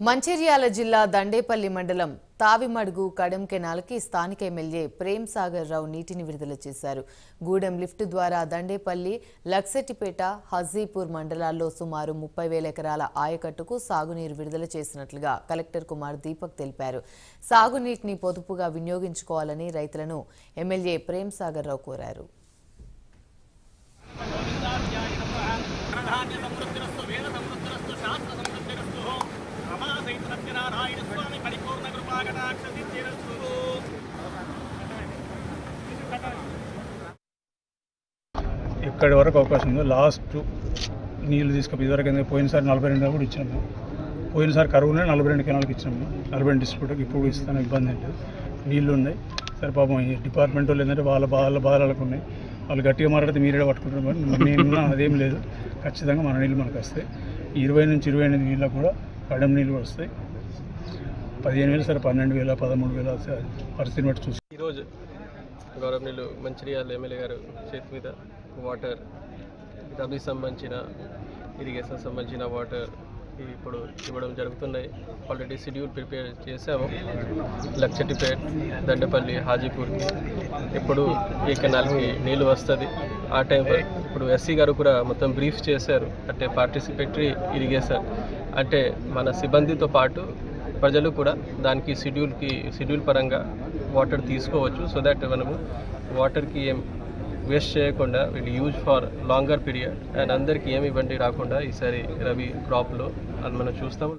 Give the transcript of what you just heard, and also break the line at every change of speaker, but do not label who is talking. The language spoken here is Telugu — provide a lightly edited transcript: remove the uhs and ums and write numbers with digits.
మంచిర్యాల జిల్లా దండేపల్లి మండలం తావిమడుగు కడెం కెనాల్కి స్థానిక ఎమ్మెల్యే ప్రేమ్ సాగర్ రావు నీటిని విడుదల చేశారు. గూడెం లిఫ్ట్ ద్వారా దండేపల్లి, లక్సెట్టిపేట, హజీపూర్ మండలాల్లో సుమారు 30,000 ఎకరాల ఆయకట్టుకు సాగునీరు విడుదల చేసినట్లుగా కలెక్టర్ కుమార్ దీపక్ తెలిపారు. సాగునీటిని పొదుపుగా వినియోగించుకోవాలని రైతులను ఎమ్మెల్యే ప్రేమ్ సాగర్ రావు కోరారు.
ఇక్కడి వరకు అవకాశం ఉంది. లాస్ట్ నీళ్ళు తీసుకుపోయి ఇదివరకు పోయినసారి 42 కూడా ఇచ్చాము. పోయినసారి కరువునే 42 కెనాల్కి ఇచ్చాము. 42 డిస్ట్రిబ్యూటర్కి ఇప్పుడు ఇస్తాను, ఇబ్బంది లేదు. నీళ్ళు ఉన్నాయి. సరే పాపం ఈ డిపార్ట్మెంట్ వాళ్ళు ఏంటంటే వాళ్ళ బాధలకు ఉన్నాయి. వాళ్ళు గట్టిగా మాట్లాడితే మీరే పట్టుకుంటారు. నేను అదేం లేదు, ఖచ్చితంగా మన నీళ్ళు మనకు వస్తాయి. 20 నుంచి 28 నీళ్ళకు కూడా కడెం నీళ్ళు వస్తాయి. 15,000 సరే 12,000 13,000 పరిస్థితిని బట్టి చూసి
ఈరోజు గౌరవనీయులు మంచిర్యాల ఎమ్మెల్యే గారు చేతి మీద వాటర్ రబీ సంబంధించిన ఇరిగేషన్ సంబంధించిన వాటర్ ఇప్పుడు ఇవ్వడం జరుగుతున్నాయి. ఆల్రెడీ షెడ్యూల్ ప్రిపేర్ చేసాము. లక్సెట్టిపేట, దండేపల్లి, హాజీపూర్కి ఇప్పుడు ఈ కెనాల్కి నీళ్ళు వస్తుంది. ఆ టైం ఇప్పుడు ఎస్సీ గారు కూడా మొత్తం బ్రీఫ్ చేశారు. అంటే పార్టిసిపేటరీ ఇరిగేషన్ అంటే మన సిబ్బందితో పాటు ప్రజలు కూడా దానికి షెడ్యూల్ పరంగా వాటర్ తీసుకోవచ్చు. సో దట్ మనము వాటర్కి ఏం వేస్ట్ చేయకుండా వీళ్ళు use for longer period and అందరికీ ఏమి ఇబ్బంది రాకుండా ఈసారి రబీ క్రాప్లో అది మనం చూస్తాము.